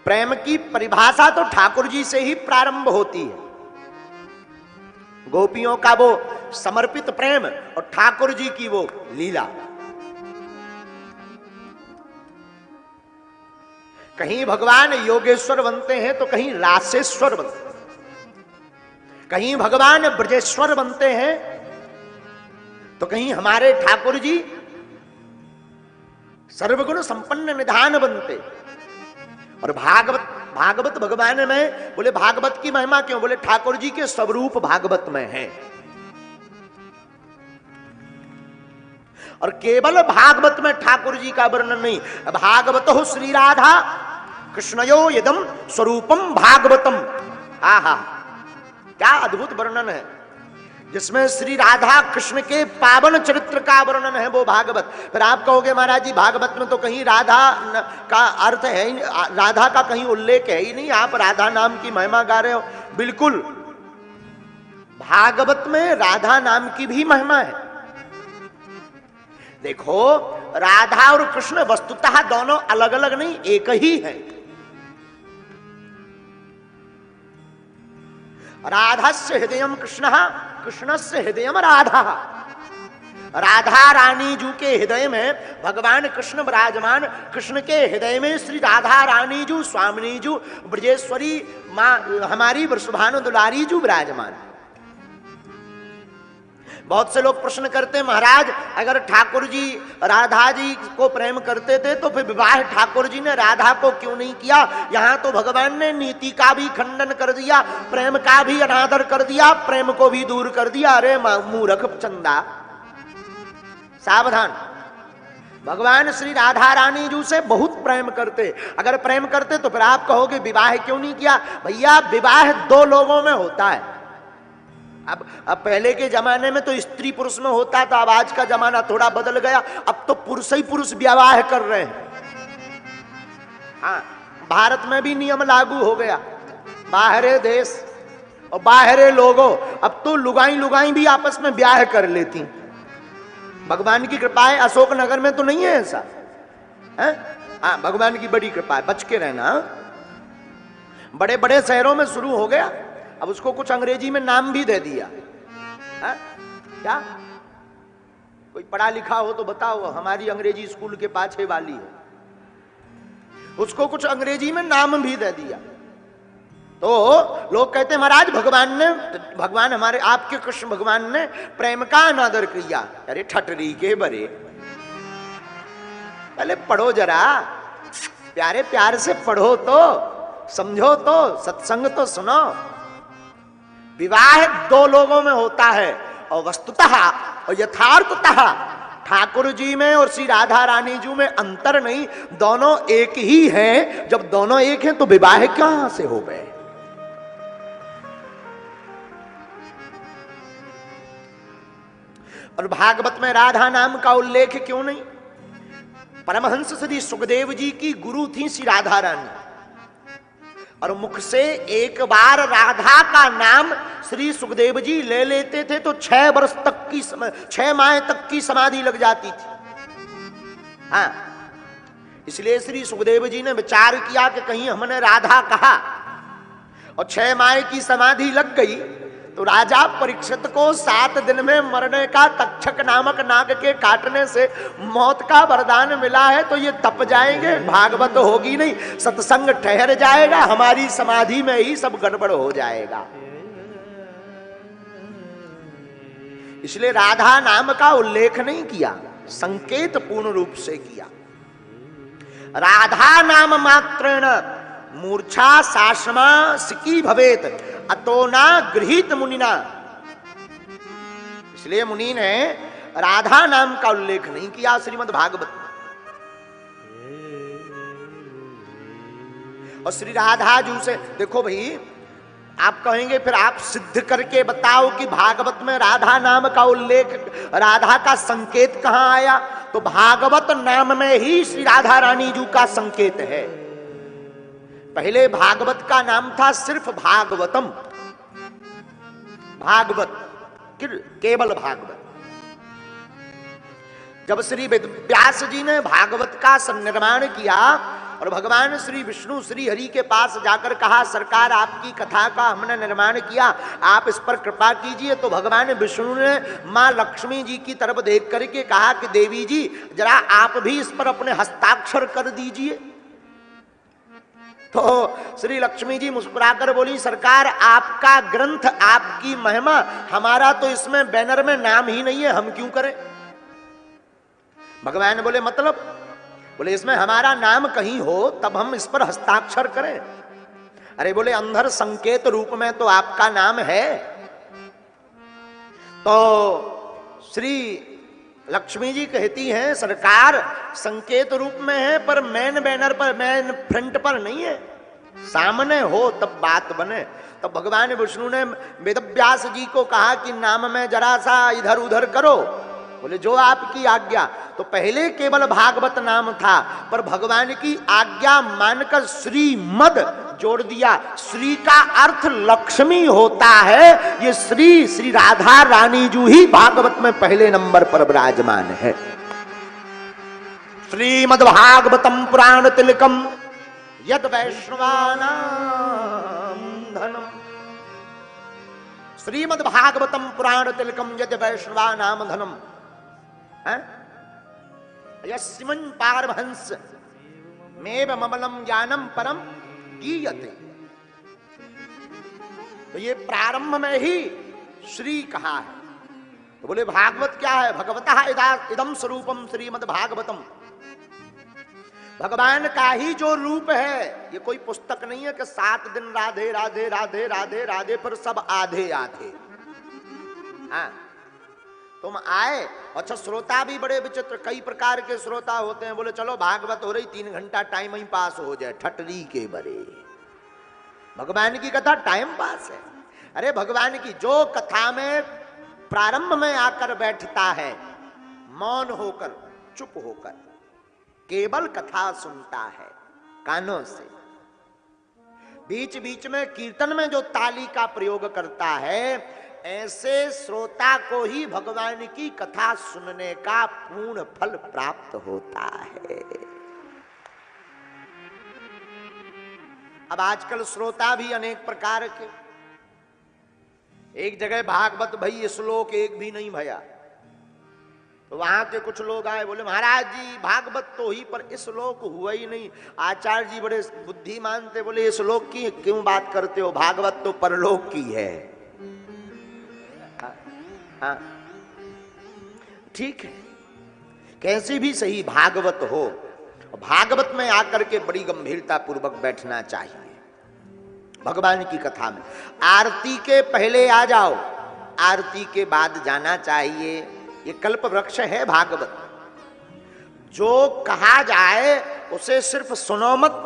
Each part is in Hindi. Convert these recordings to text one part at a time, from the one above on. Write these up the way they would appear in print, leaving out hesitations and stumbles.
प्रेम की परिभाषा तो ठाकुर जी से ही प्रारंभ होती है। गोपियों का वो समर्पित प्रेम और ठाकुर जी की वो लीला। कहीं भगवान योगेश्वर बनते हैं तो कहीं रासेश्वर बनते हैं, कहीं भगवान ब्रजेश्वर बनते हैं तो कहीं हमारे ठाकुर जी सर्वगुण संपन्न निधान बनते। और भागवत भगवान में बोले भागवत की महिमा क्यों? बोले ठाकुर जी के स्वरूप भागवत में है। और केवल भागवत में ठाकुर जी का वर्णन नहीं, भागवत हो श्री राधा कृष्णयो यदम स्वरूपम भागवतम। आहा, क्या अद्भुत वर्णन है, जिसमें श्री राधा कृष्ण के पावन चरित्र का वर्णन है वो भागवत। फिर आप कहोगे महाराज जी भागवत में तो कहीं राधा का अर्थ है ही, राधा का कहीं उल्लेख है ही नहीं, आप राधा नाम की महिमा गा रहे हो। बिल्कुल, भागवत में राधा नाम की भी महिमा है। देखो, राधा और कृष्ण वस्तुतः दोनों अलग अलग नहीं, एक ही है। राधस्य हृदयम कृष्ण, कृष्णस्य हृदयम राधा। राधा रानी जू के हृदय में भगवान कृष्ण विराजमान, कृष्ण के हृदय में श्री राधा रानी जू स्वामिनी जू ब्रजेश्वरी मां हमारी वृषभानु दुलारी जू विराजमान। बहुत से लोग प्रश्न करते हैं महाराज अगर ठाकुर जी राधा जी को प्रेम करते थे तो फिर विवाह ठाकुर जी ने राधा को क्यों नहीं किया? यहां तो भगवान ने नीति का भी खंडन कर दिया, प्रेम का भी अनादर कर दिया, प्रेम को भी दूर कर दिया। अरे मूर्ख चंदा, सावधान। भगवान श्री राधा रानी जू से बहुत प्रेम करते। अगर प्रेम करते तो फिर आप कहोगे विवाह क्यों नहीं किया? भैया, विवाह दो लोगों में होता है। अब पहले के जमाने में तो स्त्री पुरुष में होता था, अब आज का जमाना थोड़ा बदल गया, अब तो पुरुष ही पुरुष विवाह कर रहे हैं। हाँ, भारत में भी नियम लागू हो गया, बाहरे देश और बाहरे लोगों, अब तो लुगाई लुगाई भी आपस में ब्याह कर लेती। भगवान की कृपा है, अशोक नगर में तो नहीं है ऐसा है? हाँ, भगवान की बड़ी कृपा है, बच के रहना। बड़े बड़े शहरों में शुरू हो गया, अब उसको कुछ अंग्रेजी में नाम भी दे दिया है? क्या कोई पढ़ा लिखा हो तो बताओ, हमारी अंग्रेजी स्कूल के पाछे वाली है, उसको कुछ अंग्रेजी में नाम भी दे दिया। तो लोग कहते हैं महाराज भगवान हमारे आपके कृष्ण भगवान ने प्रेम का अनादर किया। अरे ठटरी के बरे, पहले पढ़ो जरा, प्यारे प्यार से पढ़ो तो समझो तो, सत्संग तो सुनो। विवाह दो लोगों में होता है और वस्तुतः और यथार्थतः ठाकुर जी में और श्री राधा रानी जी में अंतर नहीं, दोनों एक ही हैं। जब दोनों एक हैं तो विवाह कहां से हो गए? और भागवत में राधा नाम का उल्लेख क्यों नहीं? परमहंस श्री सुखदेव जी की गुरु थी श्री राधा रानी, और मुख से एक बार राधा का नाम श्री सुखदेव जी ले लेते थे तो 6 वर्ष तक की 6 माह तक की समाधि लग जाती थी। हाँ, इसलिए श्री सुखदेव जी ने विचार किया कि कहीं हमने राधा कहा और 6 माह की समाधि लग गई तो राजा परीक्षित को 7 दिन में मरने का तक्षक नामक नाग के काटने से मौत का वरदान मिला है, तो ये तप जाएंगे, भागवत होगी नहीं, सत्संग ठहर जाएगा, हमारी समाधि में ही सब गड़बड़ हो जाएगा। इसलिए राधा नाम का उल्लेख नहीं किया, संकेत पूर्ण रूप से किया। राधा नाम मात्रेण मूर्छा साशमा सिकी भवेत अतो ना गृहीत मुनिना। इसलिए मुनि ने राधा नाम का उल्लेख नहीं किया श्रीमद् भागवत। और श्री राधा जी से देखो भाई, आप कहेंगे फिर आप सिद्ध करके बताओ कि भागवत में राधा नाम का उल्लेख, राधा का संकेत कहां आया? तो भागवत नाम में ही श्री राधा रानी जी का संकेत है। पहले भागवत का नाम था सिर्फ भागवतम, भागवत केवल भागवत। जब श्री व्यास जी ने भागवत का निर्माण किया और भगवान श्री विष्णु श्री हरि के पास जाकर कहा, सरकार आपकी कथा का हमने निर्माण किया, आप इस पर कृपा कीजिए। तो भगवान विष्णु ने मां लक्ष्मी जी की तरफ देख करके कहा कि देवी जी जरा आप भी इस पर अपने हस्ताक्षर कर दीजिए। तो श्री लक्ष्मी जी मुस्कुराकर बोली, सरकार आपका ग्रंथ, आपकी महिमा, हमारा तो इसमें बैनर में नाम ही नहीं है, हम क्यों करें। भगवान बोले मतलब? बोले इसमें हमारा नाम कहीं हो तब हम इस पर हस्ताक्षर करें। अरे बोले अंधर संकेत रूप में तो आपका नाम है। तो श्री लक्ष्मी जी कहती हैं, सरकार संकेत रूप में है पर मेन बैनर पर, मेन फ्रंट पर नहीं है, सामने हो तब बात बने। तब भगवान विष्णु ने वेदव्यास जी को कहा कि नाम में जरा सा इधर उधर करो। बोले जो आपकी आज्ञा। तो पहले केवल भागवत नाम था, पर भगवान की आज्ञा मानकर श्रीमद जोड़ दिया। श्री का अर्थ लक्ष्मी होता है। ये श्री राधा रानी जी ही भागवत में पहले नंबर पर विराजमान है। श्रीमद् भागवतम पुराण तिलकम यद वैष्णवानां धनम। श्रीमद् भागवतम पुराण तिलकम यद वैष्णवानां धनम। यस्मिन् पारमहंस मेव ममलम ज्ञानम परम गीयते। तो ये प्रारंभ में ही श्री कहा है। तो बोले भागवत क्या है? भगवतः इदम स्वरूपम श्रीमद् भागवतम। भगवान का ही जो रूप है, ये कोई पुस्तक नहीं है कि 7 दिन राधे राधे राधे राधे राधे पर सब आधे आधे। हाँ, तुम आए। अच्छा, श्रोता भी बड़े विचित्र, कई प्रकार के श्रोता होते हैं। बोले चलो भागवत हो रही, 3 घंटा टाइम ही पास हो जाए, ठटरी के बरे। भगवान की कथा टाइम पास है? अरे भगवान की जो कथा में प्रारंभ में आकर बैठता है, मौन होकर, चुप होकर, केवल कथा सुनता है कानों से, बीच बीच में कीर्तन में जो ताली का प्रयोग करता है, ऐसे श्रोता को ही भगवान की कथा सुनने का पूर्ण फल प्राप्त होता है। अब आजकल श्रोता भी अनेक प्रकार के। एक जगह भागवत भई श्लोक एक भी नहीं भया, तो वहां के कुछ लोग आए, बोले महाराज जी भागवत तो ही पर इस श्लोक हुआ ही नहीं। आचार्य जी बड़े बुद्धिमान थे, बोले इस श्लोक की क्यों बात करते हो, भागवत तो परलोक की है। हाँ ठीक है, कैसे भी सही भागवत हो, भागवत में आकर के बड़ी गंभीरता पूर्वक बैठना चाहिए। भगवान की कथा में आरती के पहले आ जाओ, आरती के बाद जाना चाहिए। ये कल्प वृक्ष है भागवत। जो कहा जाए उसे सिर्फ सुनो मत,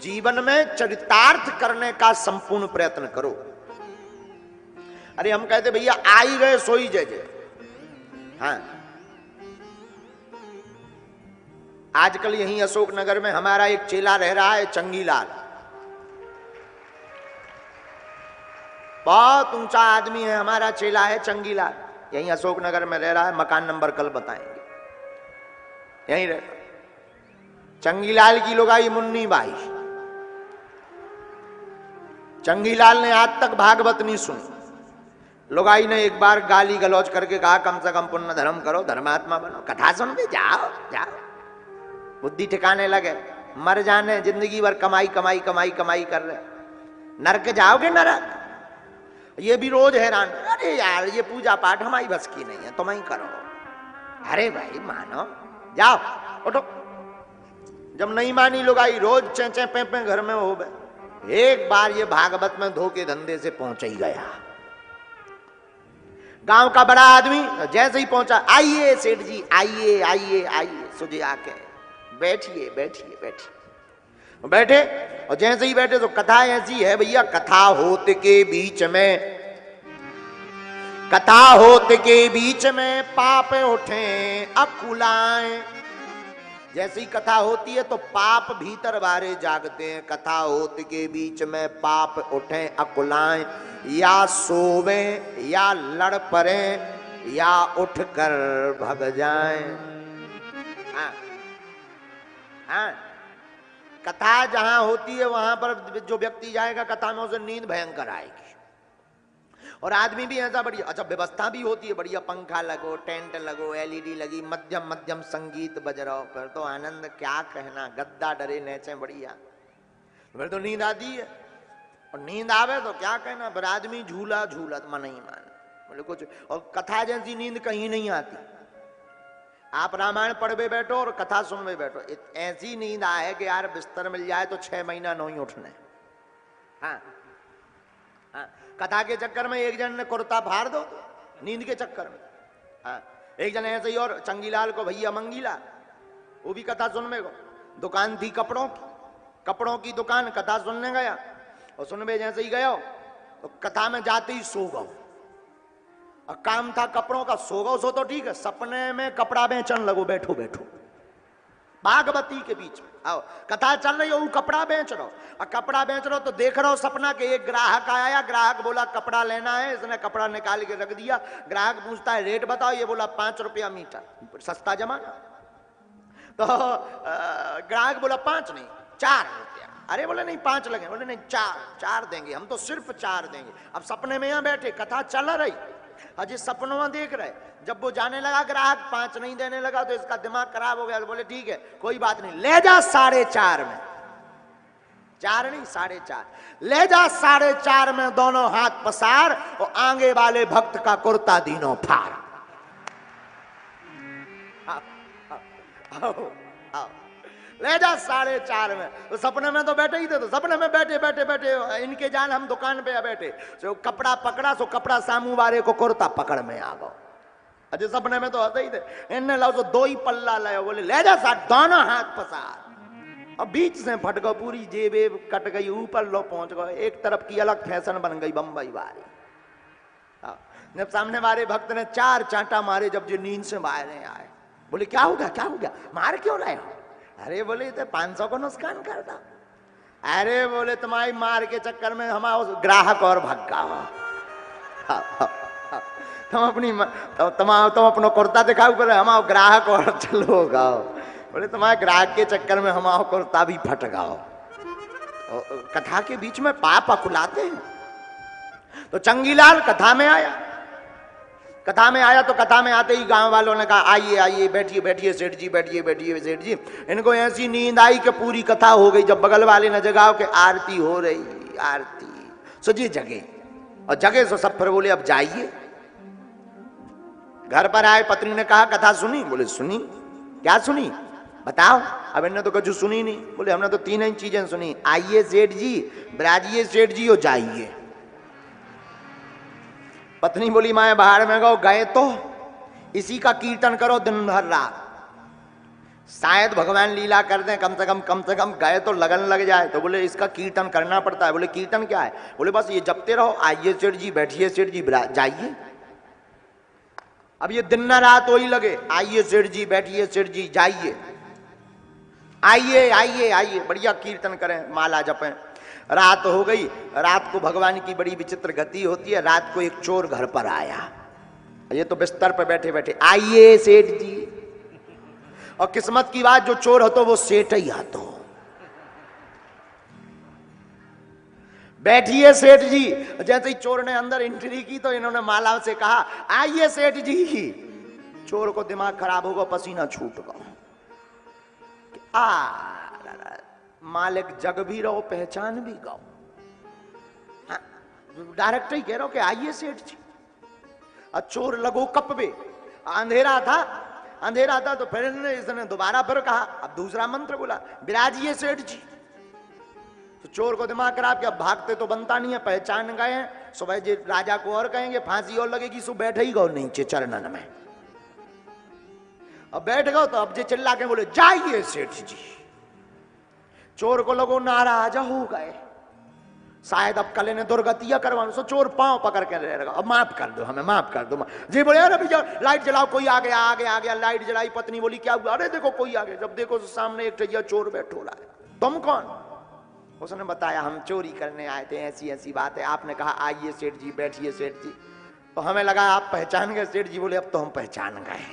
जीवन में चरितार्थ करने का संपूर्ण प्रयत्न करो। अरे हम कहते भैया आई गए सोई जय जय। हाँ, आजकल यहीं अशोकनगर में हमारा एक चेला रह रहा है, चंगीलाल। बहुत ऊंचा आदमी है, हमारा चेला है चंगीलाल, यहीं अशोकनगर में रह रहा है। मकान नंबर कल बताएंगे, यहीं रहता। चंगीलाल की लोगाई मुन्नी बाई। चंगीलाल ने आज तक भागवत नहीं सुनी। लोगाई ने एक बार गाली गलौज करके कहा कम से कम पुण्य धर्म करो, धर्मात्मा बनो, कथा सुन के जाओ जाओ। बुद्धि ठिकाने लगे, मर जाने, जिंदगी भर कमाई कमाई कमाई कमाई कर रहे, नरक जाओगे नरक। ये भी रोज हैरान, अरे यार ये पूजा पाठ हमारी बस की नहीं है, तुम ही करो। अरे भाई मानो, जाओ उठो। जब नहीं मानी लोगाई, रोज चेंचे पे घर में हो गए। एक बार ये भागवत में धोखे धंधे से पहुंच ही गया। गांव का बड़ा आदमी जैसे ही पहुंचा, आइए सेठ जी, आइए आइए आइए, सुझे आके बैठिए बैठिए बैठिए। बैठे, और जैसे ही बैठे तो कथा ऐसी है भैया, कथा होत के बीच में, कथा होत के बीच में पाप उठे अकुलाएं। जैसे ही कथा होती है तो पाप भीतर बारे जागते हैं। कथा होत के बीच में पाप उठे अकुलाएं, या सोवे या लड़ पड़े या उठकर भग जाएं। हाँ हाँ, कथा जहां होती है वहां पर जो व्यक्ति जाएगा कथा में, उसे नींद भयंकर आएगी। और आदमी भी ऐसा बढ़िया, अच्छा व्यवस्था भी होती है, बढ़िया पंखा लगो, टेंट लगो, एलईडी लगी, मध्यम मध्यम संगीत बज रहा हो, फिर तो आनंद क्या कहना, गद्दा डरे नेचे बढ़िया, फिर तो नींद आती है। और नींद आवे तो क्या कहना, फिर आदमी झूला झूला मन ही मान बोले कुछ। और कथा जैसी नींद कहीं नहीं आती। आप रामायण पढ़वे बैठो और कथा सुनवे बैठो, ऐसी नींद आए कि यार बिस्तर मिल जाए तो 6 महीना नहीं उठने। हाँ हाँ, कथा के चक्कर में एक जन ने कुर्ता फाड़ दो नींद के चक्कर में। हाँ, एक जन ऐसे ही, और चंगीलाल को भैया मंगीला, वो भी कथा सुनने को, दुकान थी कपड़ों की दुकान, कथा सुनने गया, और सुनवे जैसे ही गयो तो कथा में जाते ही सो गो। और काम था कपड़ों का, सो गो सो तो ठीक है, सपने में कपड़ा बेचन लगो बैठो बैठो बागवती के बीच में। आओ कथा चल रही हो, वो कपड़ा बेच रहा हो, और कपड़ा बेच रहा हो तो देख रहा हो सपना के एक ग्राहक आया, ग्राहक बोला कपड़ा लेना है, इसने कपड़ा निकाल के रख दिया। ग्राहक पूछता है रेट बताओ, ये बोला 5 रुपया मीटर, सस्ता जमाना। तो ग्राहक बोला 5 नहीं 4 रुपया। अरे बोले नहीं 5 लगे, बोले नहीं 4 देंगे, हम तो सिर्फ 4 देंगे। अब सपने में यहाँ बैठे, कथा चल रही, अजय सपनों में देख रहे, जब वो जाने लगा ग्राहक 5 नहीं देने लगा तो इसका दिमाग खराब हो गया। तो बोले ठीक है कोई बात नहीं, ले जा 4.5 में, 4 नहीं 4.5, ले जा 4.5 में, दोनों हाथ पसार और आगे वाले भक्त का कुर्ता दीनों फाड़। ले जा 4.5 में। तो सपने में तो बैठे ही थे, तो सपने में बैठे बैठे बैठे इनके जान हम दुकान पे बैठे, सो कपड़ा पकड़ा, सो कपड़ा सामू वाले को कुर्ता पकड़ में आ गो। अजय सपने में तो हंसे ही थे, इनने लाओ तो 2 ही पल्ला लाया, बोले ले जा दोनों हाथ पसार। अब बीच से फट गो, पूरी जेबे कट गई, ऊपर लो पहुंच गए, एक तरफ की अलग फैशन बन गई बंबई वाली। जब सामने वाले भक्त ने 4 चांटा मारे, जब जो नींद से बाहर आए, बोले क्या हो गया, मार क्यों रहे हो? अरे बोले तो 500 को नुकसान करता। अरे बोले तुम्हारी मार के चक्कर में हमारा ग्राहक और भक्का हो। तुम अपना कुर्ता दिखाओ, बोले हमारा ग्राहक और चलो गाओ। बोले तुम्हारे ग्राहक के चक्कर में हमारा कुर्ता भी फट गाओ। कथा के बीच में पाप अकुलाते हैं। तो चंगीलाल कथा में आया, तो कथा में आते ही गांव वालों ने कहा आइए आइए बैठिए बैठिए सेठ जी, बैठिए बैठिए सेठ जी। इनको ऐसी नींद आई कि पूरी कथा हो गई। जब बगल वाले ने जगाओ कि आरती हो रही, आरती, सो जी जगे, और जगे सो सब फिर बोले अब जाइए। घर पर आए, पत्नी ने कहा कथा सुनी? बोले सुनी। क्या सुनी बताओ? अब इन्होंने तो कुछ सुनी नहीं। बोले हमने तो 3 ही चीजें सुनी, आइए सेठ जी, ब्राजिए सेठ जी, और जाइए। पत्नी बोली मैं बाहर में गए तो इसी का कीर्तन करो दिन भर रात, शायद भगवान लीला कर दें, कम से कम गए तो लगन लग जाए। तो बोले इसका कीर्तन करना पड़ता है। बोले कीर्तन क्या है? बोले बस ये जपते रहो, आइए सेठ जी, बैठिए सेठ जी, जाइए। अब ये दिन न रात वही लगे, आइए सेठ जी, बैठिए सेठ जी, जाइए, आइए आइए आइए, बढ़िया कीर्तन करें, माला जपें। रात हो गई। रात को भगवान की बड़ी विचित्र गति होती है। रात को एक चोर घर पर आया, ये तो बिस्तर पर बैठे बैठे आइए सेठ जी, और किस्मत की बात जो चोर हो तो वो सेठ ही आतो। बैठिए सेठ जी। जैसे ही चोर ने अंदर एंट्री की तो इन्होंने माला से कहा आइए सेठ जी। चोर को दिमाग खराब होगा, पसीना छूट गया। मालिक जग भी रहो, पहचान भी गाओ। हाँ, डायरेक्ट ही कह रहा हो कि आइए सेठ जी। चोर लगो कपबे, अंधेरा था तो फिर इसने दोबारा फिर कहा, अब दूसरा मंत्र बोला विराजिए सेठ जी। तो चोर को दिमाग खराब कि अब भागते तो बनता नहीं है, पहचान गए हैं, सुबह जी राजा को और कहेंगे, फांसी और लगेगी, सो बैठे ही गो नीचे चरणन में। अब बैठ गए तो अब जे चिल्ला के बोले जाइए सेठ जी। चोर को लोगों नाराज हो गए, शायद अब कल ने दुर्गतिया करवाना। सो चोर पांव पकड़ के रह रहा, अब माफ कर दो, हमें माफ कर दो। जी बोले अरे भैया लाइट जलाओ, कोई आ गया। लाइट जलाई, पत्नी बोली क्या हुआ? अरे देखो कोई आ गया। जब देखो तो सामने एक टैया चोर बैठो रहा है। तुम कौन? उसने बताया हम चोरी करने आए थे, ऐसी ऐसी बात है। आपने कहा आइए सेठ जी, बैठिए सेठ जी, तो हमें लगा आप पहचान गए। सेठ जी बोले अब तो हम पहचान गए।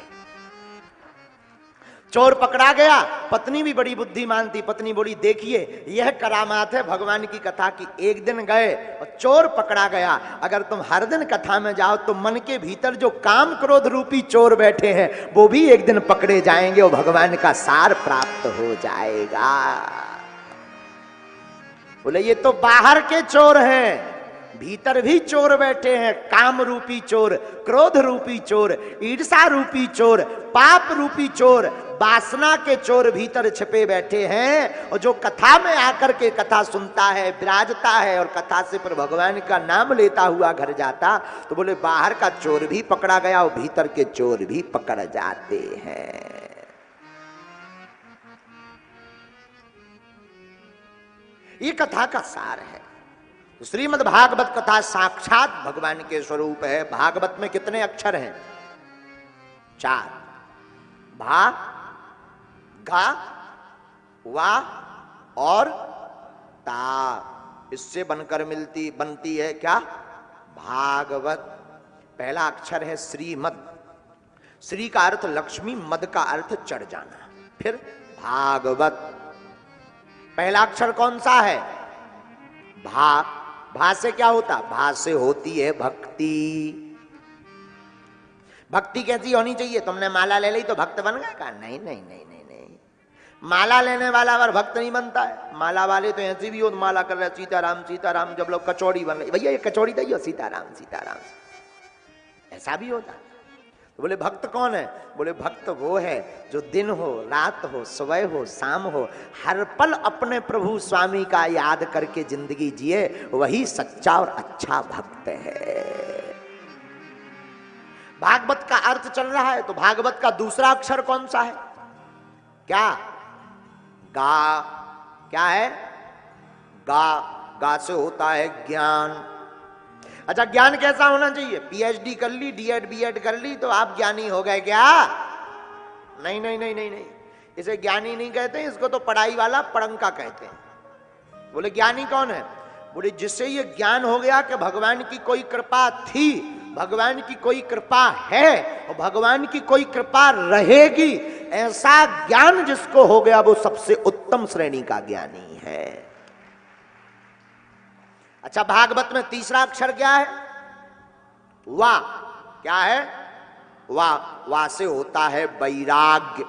चोर पकड़ा गया, पत्नी भी बड़ी बुद्धिमान थी, पत्नी बोली देखिए यह करामात है भगवान की कथा की। एक दिन गए और चोर पकड़ा गया। अगर तुम हर दिन कथा में जाओ तो मन के भीतर जो काम क्रोध रूपी चोर बैठे हैं वो भी एक दिन पकड़े जाएंगे और भगवान का सार प्राप्त हो जाएगा। बोले ये तो बाहर के चोर हैं, भीतर भी चोर बैठे हैं, काम रूपी चोर, क्रोध रूपी चोर, ईर्षा रूपी चोर, पाप रूपी चोर, वासना के चोर भीतर छिपे बैठे हैं। और जो कथा में आकर के कथा सुनता है, विराजता है और कथा से पर भगवान का नाम लेता हुआ घर जाता, तो बोले बाहर का चोर भी पकड़ा गया और भीतर के चोर भी पकड़ जाते हैं। ये कथा का सार है। श्रीमद् भागवत कथा साक्षात भगवान के स्वरूप है। भागवत में कितने अक्षर हैं? 4, भा, गा, वा और ता। इससे बनकर बनती है क्या? भागवत। पहला अक्षर है श्रीमद्। श्री का अर्थ लक्ष्मी, मद का अर्थ चढ़ जाना। फिर भागवत। पहला अक्षर कौन सा है? भा। भा से क्या होता? भा से होती है भक्ति। भक्ति कैसी होनी चाहिए? तुमने माला ले ली तो भक्त बन गए? कहा नहीं नहीं नहीं नहीं नहीं, माला लेने वाला अगर भक्त नहीं बनता है। माला वाले तो ऐसी भी हो, माला कर रहे सीताराम सीताराम, जब लोग कचौड़ी बन रही, भैया ये कचौड़ी दी हो, सीताराम सीताराम, ऐसा भी होता। तो बोले भक्त कौन है? बोले भक्त वो है जो दिन हो, रात हो, सुबह हो, शाम हो, हर पल अपने प्रभु स्वामी का याद करके जिंदगी जिए, वही सच्चा और अच्छा भक्त है। भागवत का अर्थ चल रहा है, तो भागवत का दूसरा अक्षर कौन सा है? क्या? गा। क्या है? गा। गा से होता है ज्ञान। अच्छा, ज्ञान कैसा होना चाहिए? पीएचडी कर ली, डीएड बीएड कर ली तो आप ज्ञानी हो गए क्या? नहीं नहीं नहीं नहीं नहीं, इसे ज्ञानी नहीं कहते, इसको तो पढ़ाई वाला पढ़ंका कहते हैं। बोले ज्ञानी कौन है? बोले जिससे ये ज्ञान हो गया कि भगवान की कोई कृपा थी, भगवान की कोई कृपा है और भगवान की कोई कृपा रहेगी, ऐसा ज्ञान जिसको हो गया वो सबसे उत्तम श्रेणी का ज्ञानी है। अच्छा, भागवत में तीसरा अक्षर क्या है? वा। क्या है? वा। वा से होता है वैराग्य।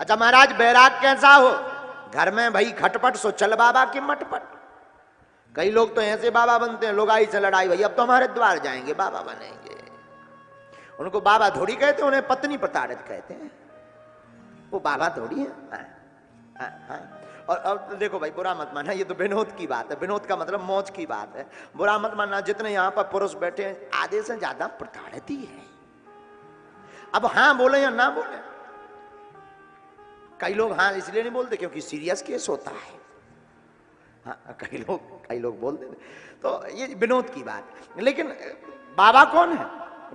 अच्छा महाराज, वैराग कैसा हो? घर में भाई खटपट सो चल बाबा की मटपट। कई लोग तो ऐसे बाबा बनते हैं, लोग आई से लड़ाई, भाई अब तो हमारे द्वार जाएंगे, बाबा बनेंगे। उनको बाबा थोड़ी कहते, उन्हें पत्नी प्रताड़ित कहते हैं। वो बाबा थोड़ी है। हाँ, हाँ। और देखो भाई, बुरा मत मानना, ये तो विनोद की बात है। विनोद का मतलब मौज की बात है। बुरा मत मानना, जितने यहां पर पुरुष बैठे हैं आधे से ज्यादा प्रताड़ित ही है। अब हाँ बोले या ना बोले, कई लोग हाँ इसलिए नहीं बोलते क्योंकि सीरियस केस होता है। हाँ, कई लोग बोल देते, तो ये विनोद की बात। लेकिन बाबा कौन है?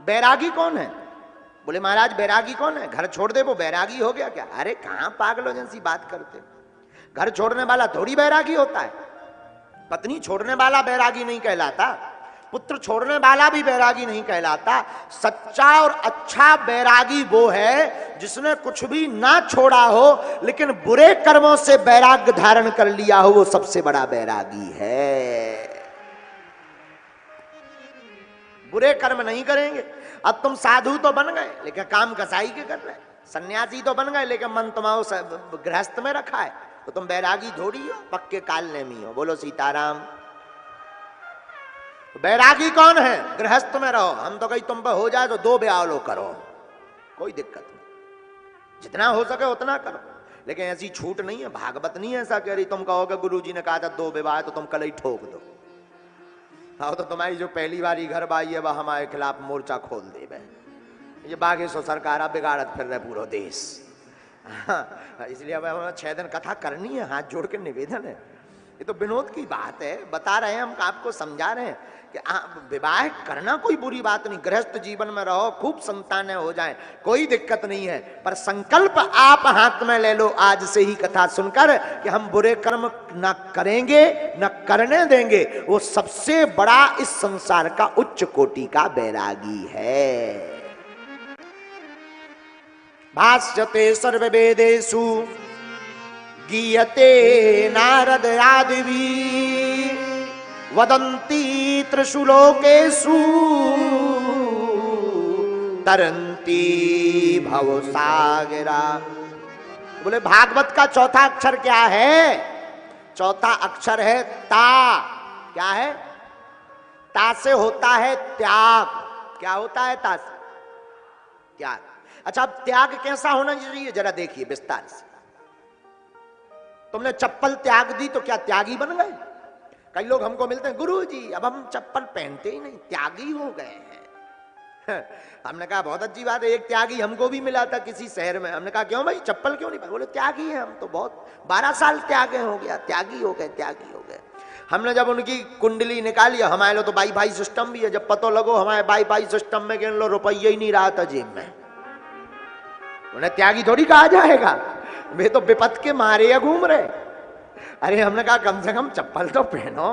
बैरागी कौन है? बोले महाराज बैरागी कौन है? घर छोड़ दे वो बैरागी हो गया क्या? अरे कहां पागलों जैसी बात करते। घर छोड़ने वाला थोड़ी बैरागी होता है। पत्नी छोड़ने वाला बैरागी नहीं कहलाता, पुत्र छोड़ने वाला भी बैरागी नहीं कहलाता। सच्चा और अच्छा बैरागी वो है जिसने कुछ भी ना छोड़ा हो लेकिन बुरे कर्मों से बैराग्य धारण कर लिया हो, वो सबसे बड़ा बैरागी है। बुरे कर्म नहीं करेंगे। अब तुम साधु तो बन गए लेकिन काम कसाई के कर रहे, सन्यासी तो बन गए लेकिन मन तुम्हारा गृहस्थ में रखा है, तो तुम बैरागी थोड़ी हो, पक्के काल नेमी हो। बोलो सीताराम। बैरागी कौन है? गृहस्थ में रहो। हम तो कहीं तुम पे हो जाए तो 2 ब्याह लो करो, कोई दिक्कत नहीं, जितना हो सके उतना करो। लेकिन ऐसी छूट नहीं है, भागवत नहीं ऐसा कह रही। तुम कहोगे गुरुजी ने कहा था 2 विवाह, तो तुम कल ही ठोक दो। हाँ, तो तुम्हारी जो पहली बारी घर बाई है वह हमारे खिलाफ मोर्चा खोल दे। ये बागेश्वर सरकार बिगाड़त फिर रहे पूरा देश। हाँ, इसलिए अब हमें 6 दिन कथा करनी है, हाथ जोड़ के निवेदन है। ये तो विनोद की बात है, बता रहे हैं हम, आपको समझा रहे हैं कि विवाह करना कोई बुरी बात नहीं। गृहस्थ जीवन में रहो, खूब संतानें हो जाएं, कोई दिक्कत नहीं है। पर संकल्प आप हाथ में ले लो आज से ही कथा सुनकर कि हम बुरे कर्म न करेंगे, न करने देंगे। वो सबसे बड़ा इस संसार का उच्च कोटि का बैरागी है। भाष्यते सर्ववेदेषु गीयते नारद आदिवी वदन्ति त्रिषु लोकेषु तरन्ती भवसागरा। बोले भागवत का चौथा अक्षर क्या है? चौथा अक्षर है ता। क्या है? ता से होता है त्याग। क्या होता है ता से? त्याग। अच्छा, अब त्याग कैसा होना चाहिए जरा देखिए विस्तार से। तुमने चप्पल त्याग दी तो क्या त्यागी बन गए? कई लोग हमको मिलते हैं, गुरुजी अब हम चप्पल पहनते ही नहीं, त्यागी हो गए हैं। हमने कहा बहुत अच्छी बात है। एक त्यागी हमको भी मिला था किसी शहर में। हमने कहा क्यों भाई चप्पल क्यों नहीं पहने? बोले त्यागी है हम तो, बहुत 12 साल त्यागे हो गया, त्यागी हो गए, त्यागी हो गए। हमने जब उनकी कुंडली निकाली, हमारे लो तो वाईफाई सिस्टम भी है, जब पता लगो हमारे वाईफाई सिस्टम में गिन लो रुपया ही नहीं रहा था जेब में। उन्हें त्यागी थोड़ी कहा जाएगा, वे तो विपत के मारे या घूम रहे। अरे हमने कहा कम से कम चप्पल तो पहनो,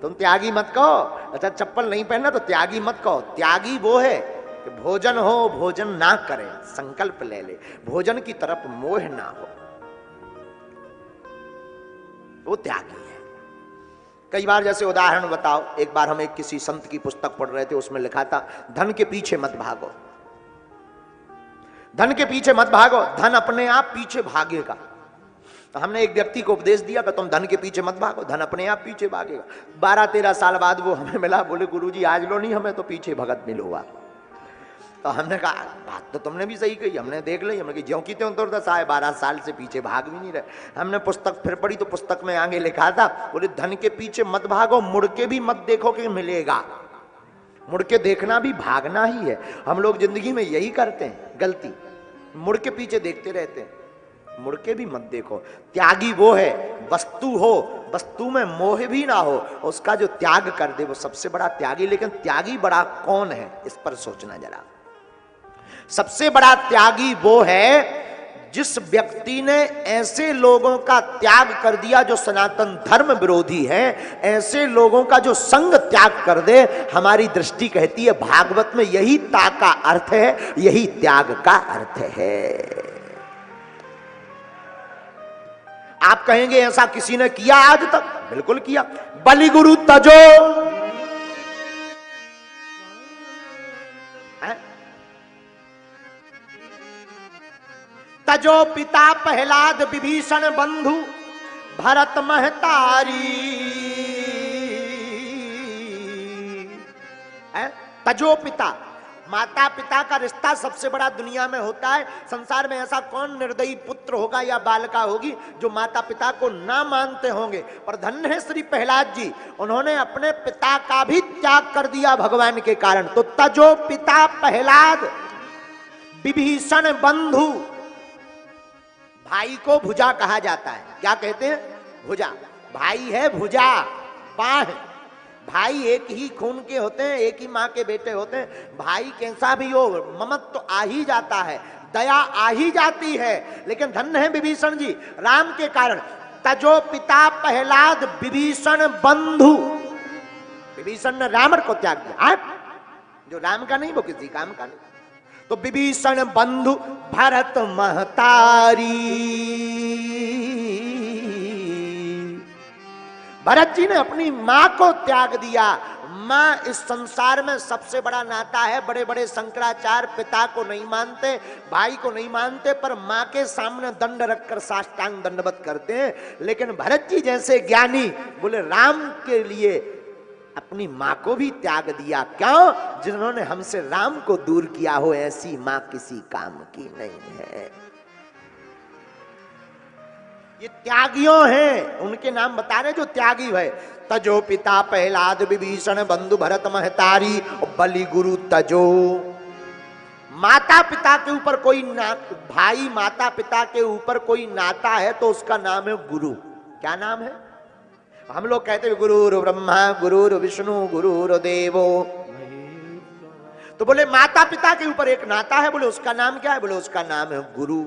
तुम त्यागी मत कहो। अच्छा चप्पल नहीं पहनना तो त्यागी मत कहो। त्यागी वो है कि भोजन हो, भोजन ना करे, संकल्प ले ले, भोजन की तरफ मोह ना हो, वो त्यागी है। कई बार जैसे उदाहरण बताओ, एक बार हम एक किसी संत की पुस्तक पढ़ रहे थे, उसमें लिखा था धन के पीछे मत भागो, धन के पीछे मत भागो, धन अपने आप पीछे भागेगा। तो हमने एक व्यक्ति को उपदेश दिया कि तुम धन के पीछे मत भागो, धन अपने आप पीछे भागेगा। 12-13 साल बाद वो हमें मिला, बोले गुरुजी आज लो नहीं, हमें तो पीछे भगत मिलोगा। तो हमने कहा बात तो तुमने भी सही कही, हमने देख ली, हमने ज्यों की त्यों तो 12 साल से पीछे भाग भी नहीं रहे। हमने पुस्तक फिर पढ़ी तो पुस्तक में आगे लिखा था, बोले धन के पीछे मत भागो, मुड़ के भी मत देखो कि मिलेगा। मुड़ के देखना भी भागना ही है। हम लोग जिंदगी में यही करते हैं गलती, मुड़ के पीछे देखते रहते हैं, मुड़ के भी मत देखो। त्यागी वो है, वस्तु हो, वस्तु में मोह भी ना हो, उसका जो त्याग कर दे वो सबसे बड़ा त्यागी। लेकिन त्यागी बड़ा कौन है, इस पर सोचना जरा। सबसे बड़ा त्यागी वो है जिस व्यक्ति ने ऐसे लोगों का त्याग कर दिया जो सनातन धर्म विरोधी है, ऐसे लोगों का जो संग त्याग कर दे। हमारी दृष्टि कहती है भागवत में यही ता का अर्थ है, यही त्याग का अर्थ है। आप कहेंगे ऐसा किसी ने किया आज तक? बिल्कुल किया। बलि गुरु तजो, तजो पिता प्रहलाद विभीषण बंधु भरत महतारी। तजो पिता, माता पिता का रिश्ता सबसे बड़ा दुनिया में होता है। संसार में ऐसा कौन निर्दयी पुत्र होगा या बालिका होगी जो माता पिता को ना मानते होंगे। पर धन्य है श्री प्रहलाद जी, उन्होंने अपने पिता का भी त्याग कर दिया भगवान के कारण। तो तजो पिता प्रहलाद विभीषण बंधु, भाई को भुजा कहा जाता है। क्या कहते हैं? भुजा। भाई है भुजा, पाह। भाई एक ही खून के होते हैं, एक ही माँ के बेटे होते हैं। भाई कैसा भी हो, ममत्व तो आ ही जाता है, दया आ ही जाती है। लेकिन धन्य है विभीषण जी, राम के कारण। तजो पिता प्रहलाद विभीषण बंधु, विभीषण ने रावण को त्याग दिया। जो राम का नहीं वो किसी काम का नहीं। तो विभीषण बंधु भरत महतारी, भरत जी ने अपनी मां को त्याग दिया। मां इस संसार में सबसे बड़ा नाता है। बड़े बड़े शंकराचार्य पिता को नहीं मानते, भाई को नहीं मानते, पर मां के सामने दंड रखकर साष्टांग दंडवत करते हैं। लेकिन भरत जी जैसे ज्ञानी बोले राम के लिए अपनी मां को भी त्याग दिया। क्यों? जिन्होंने हमसे राम को दूर किया हो, ऐसी मां किसी काम की नहीं है। ये त्यागियों हैं, उनके नाम बता रहे जो त्यागी है। तजो पिता प्रहलाद विभीषण बंधु भरत महतारी, बलि गुरु तजो। माता पिता के ऊपर कोई भाई माता पिता के ऊपर कोई नाता है तो उसका नाम है गुरु। क्या नाम है? हम लोग कहते हैं गुरुर ब्रह्मा गुरुर विष्णु गुरुर देवो। तो बोले माता पिता के ऊपर एक नाता है, बोले उसका नाम क्या है? बोले उसका नाम है गुरु।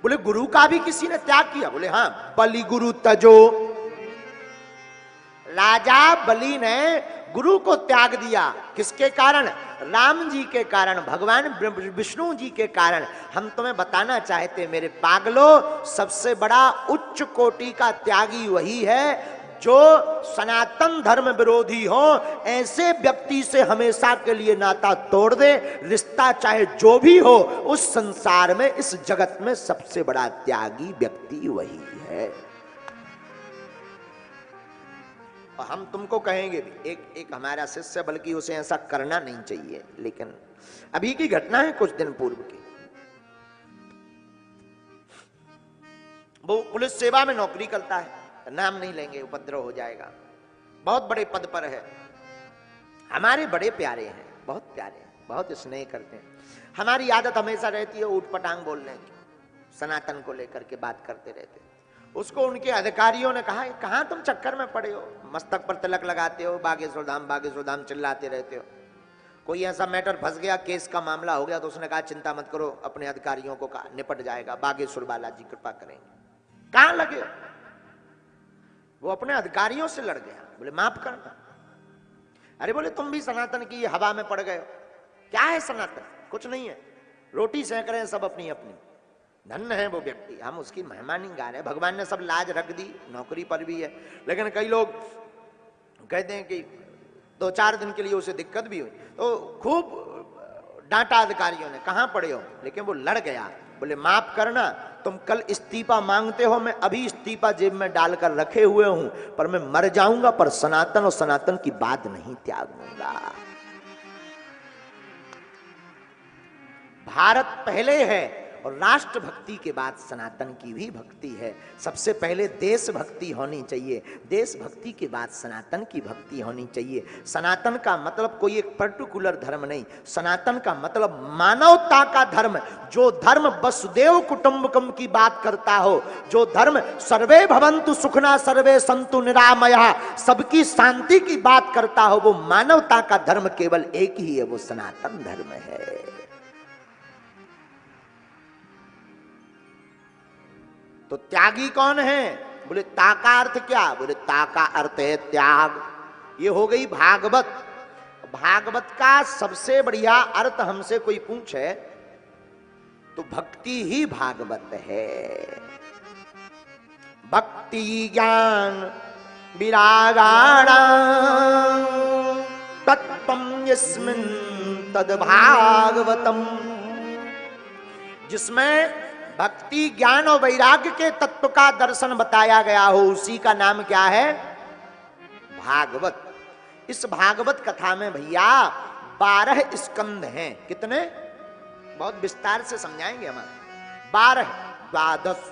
बोले गुरु का भी किसी ने त्याग किया? बोले हाँ, बलि गुरु तजो। राजा बलि ने गुरु को त्याग दिया। किसके कारण? राम जी के कारण, भगवान विष्णु जी के कारण। हम तुम्हें बताना चाहते मेरे पागलों, सबसे बड़ा उच्च कोटि का त्यागी वही है जो सनातन धर्म विरोधी हो, ऐसे व्यक्ति से हमेशा के लिए नाता तोड़ दे। रिश्ता चाहे जो भी हो, उस संसार में, इस जगत में सबसे बड़ा त्यागी व्यक्ति वही है। और हम तुमको कहेंगे भी, एक हमारा शिष्य, बल्कि उसे ऐसा करना नहीं चाहिए, लेकिन अभी की घटना है कुछ दिन पूर्व की। वो पुलिस सेवा में नौकरी करता है, नाम नहीं लेंगे, उपद्रव हो जाएगा। बहुत बड़े पद पर है, हमारे बड़े प्यारे हैं, बहुत प्यारे हैं, बहुत स्नेह करते हैं। हमारी आदत हमेशा रहती है ऊट पटांग बोलने की, सनातन को लेकर के बात करते रहते हैं। उसको उनके अधिकारियों ने कहा, कहां तुम चक्कर में पड़े हो, मस्तक पर तिलक लगाते हो, बागेश्वर धाम चिल्लाते रहते हो। कोई ऐसा मैटर फंस गया, केस का मामला हो गया, तो उसने कहा चिंता मत करो, अपने अधिकारियों को कहा निपट जाएगा, बागेश्वर बालाजी कृपा करेंगे। कहां लगे? वो अपने अधिकारियों से लड़ गया, बोले माफ करना। अरे बोले तुम भी सनातन की हवा में पड़ गए हो। क्या है सनातन? कुछ नहीं है, रोटी सेंक रहे हैं सब अपनी अपनी। धन्य है वो व्यक्ति, हम उसकी महिमा नहीं गा रहे। भगवान ने सब लाज रख दी, नौकरी पर भी है। लेकिन कई लोग कहते हैं कि 2-4 दिन के लिए उसे दिक्कत भी हुई, तो खूब डांटा अधिकारियों ने, कहां पड़े हो। लेकिन वो लड़ गया, बोले माफ करना, तुम कल इस्तीफा मांगते हो, मैं अभी इस्तीफा जेब में डालकर रखे हुए हूं, पर मैं मर जाऊंगा, पर सनातन और सनातन की बात नहीं त्यागूंगा। भारत पहले है, और राष्ट्र भक्ति के बाद सनातन की भी भक्ति है। सबसे पहले देश भक्ति होनी चाहिए, देश भक्ति के बाद सनातन की भक्ति होनी चाहिए। सनातन का मतलब कोई एक पर्टिकुलर धर्म नहीं, सनातन का मतलब मानवता का धर्म। जो धर्म वसुदेव कुटुंबकम की बात करता हो, जो धर्म सर्वे भवन्तु सुखना सर्वे सन्तु निरामया, सबकी शांति की बात करता हो, वो मानवता का धर्म केवल एक ही है, वो सनातन धर्म है। तो त्यागी कौन है? बोले ता का अर्थ क्या? बोले ता का अर्थ है त्याग। ये हो गई भागवत। भागवत का सबसे बढ़िया अर्थ हमसे कोई पूछे तो भक्ति ही भागवत है। भक्ति ज्ञान विरागाणां तत्त्वं यस्मिन् तद् भागवतम्। जिसमें भक्ति ज्ञान और वैराग्य के तत्व का दर्शन बताया गया हो, उसी का नाम क्या है? भागवत। इस भागवत कथा में भैया 12 स्कंद हैं। कितने? बहुत विस्तार से समझाएंगे हम। 12 द्वादश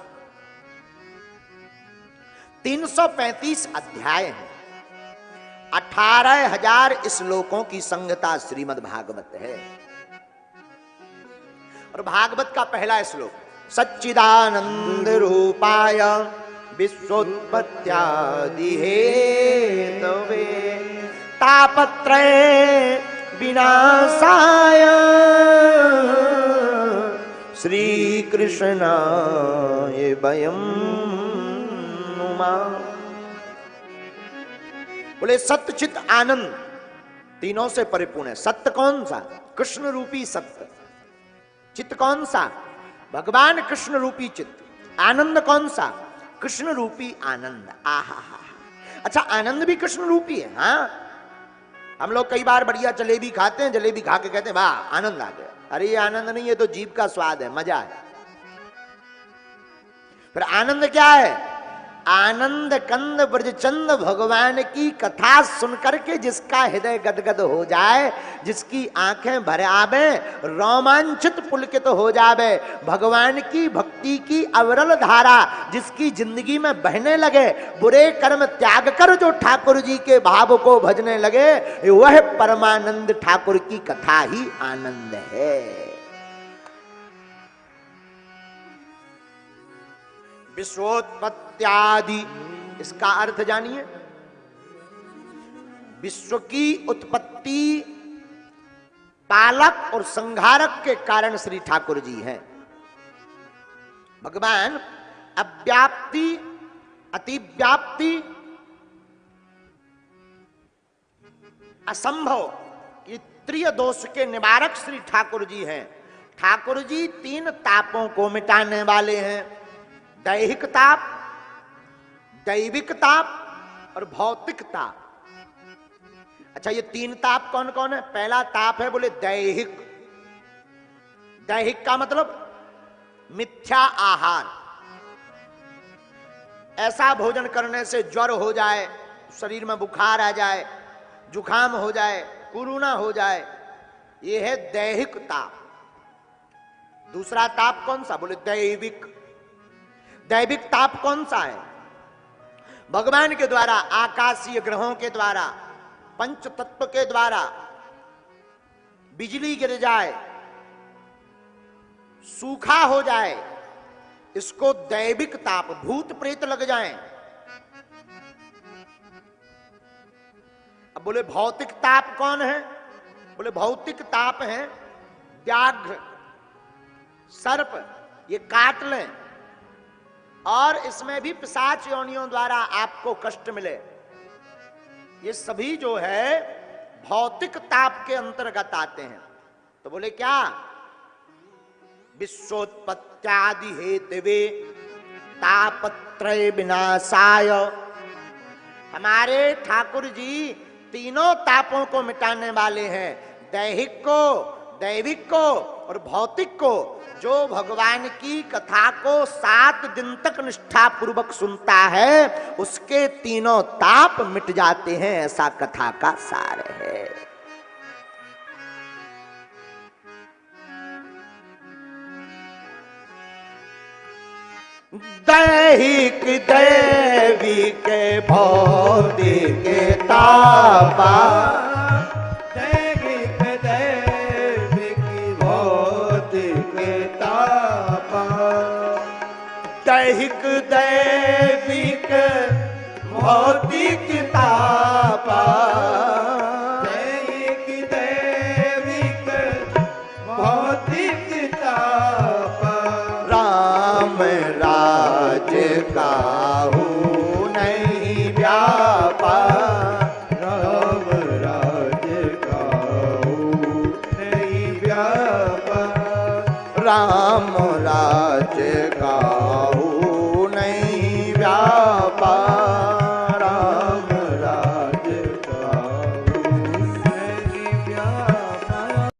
335 अध्याय हैं। 18,000 श्लोकों की संगता श्रीमद् भागवत है। और भागवत का पहला श्लोक, सच्चिदानंद रूपाय विश्वोत्पत्त्यादि हेतवे तापत्रय विनाशाय श्री कृष्णाय वयं नुमः। बोले सत्य चित आनंद तीनों से परिपूर्ण है। सत्य कौन सा? कृष्ण रूपी सत्य। चित्त कौन सा? भगवान कृष्ण रूपी चित्त। आनंद कौन सा? कृष्ण रूपी आनंद। आहा। अच्छा, आनंद भी कृष्ण रूपी है। हाँ, हम लोग कई बार बढ़िया जलेबी खाते हैं, जलेबी खा के कहते हैं वाह आनंद आ गया। अरे ये आनंद नहीं, ये तो जीभ का स्वाद है, मजा है। फिर आनंद क्या है? आनंद कंद ब्रजचंद भगवान की कथा सुनकर के जिसका हृदय गदगद हो जाए, जिसकी आंखें भर आवे, रोमांचित पुलकित हो जावे, भगवान की भक्ति की अविरल धारा जिसकी जिंदगी में बहने लगे, बुरे कर्म त्याग कर जो ठाकुर जी के भाव को भजने लगे, वह परमानंद ठाकुर की कथा ही आनंद है। विश्वोत्पत्त्यादि, इसका अर्थ जानिए। विश्व की उत्पत्ति, पालक और संहारक के कारण श्री ठाकुर जी हैं। भगवान अव्याप्ति, अतिव्याप्ति असंभव कि त्रिय दोष के निवारक श्री ठाकुर जी हैं। ठाकुर जी 3 तापों को मिटाने वाले हैं, दैहिक ताप, दैविक ताप और भौतिक ताप। अच्छा, ये 3 ताप कौन कौन है? पहला ताप है बोले दैहिक। दैहिक का मतलब मिथ्या आहार। ऐसा भोजन करने से ज्वर हो जाए, शरीर में बुखार आ जाए, जुखाम हो जाए, कोरोना हो जाए, यह है दैहिक ताप। दूसरा ताप कौन सा? बोले दैविक। दैविक ताप कौन सा है? भगवान के द्वारा, आकाशीय ग्रहों के द्वारा, पंच तत्व के द्वारा बिजली गिर जाए, सूखा हो जाए, इसको दैविक ताप। भूत प्रेत लग जाएं। अब बोले भौतिक ताप कौन है? बोले भौतिक ताप है व्याघ्र, सर्प, ये काट लें और इसमें भी पिशाच योनियों द्वारा आपको कष्ट मिले। ये सभी जो है भौतिक ताप के अंतर्गत आते हैं। तो बोले क्या? विश्वोत्पत्त्यादि हेतवे तापत्रय विनाशाय। हमारे ठाकुर जी तीनों तापों को मिटाने वाले हैं, दैहिक को, दैविक को और भौतिक को। जो भगवान की कथा को 7 दिन तक निष्ठा पूर्वक सुनता है, उसके तीनों ताप मिट जाते हैं, ऐसा कथा का सार है। दैहिक दैविक भौतिक तापा, दैहिक दैविक भौतिक तापा, दैहिक दैविक भौतिक तापा, दैहिक दैविक भौतिक तापा। राम राज काहू नहीं व्यापा, राम राज काहू नहीं व्यापा, राम राज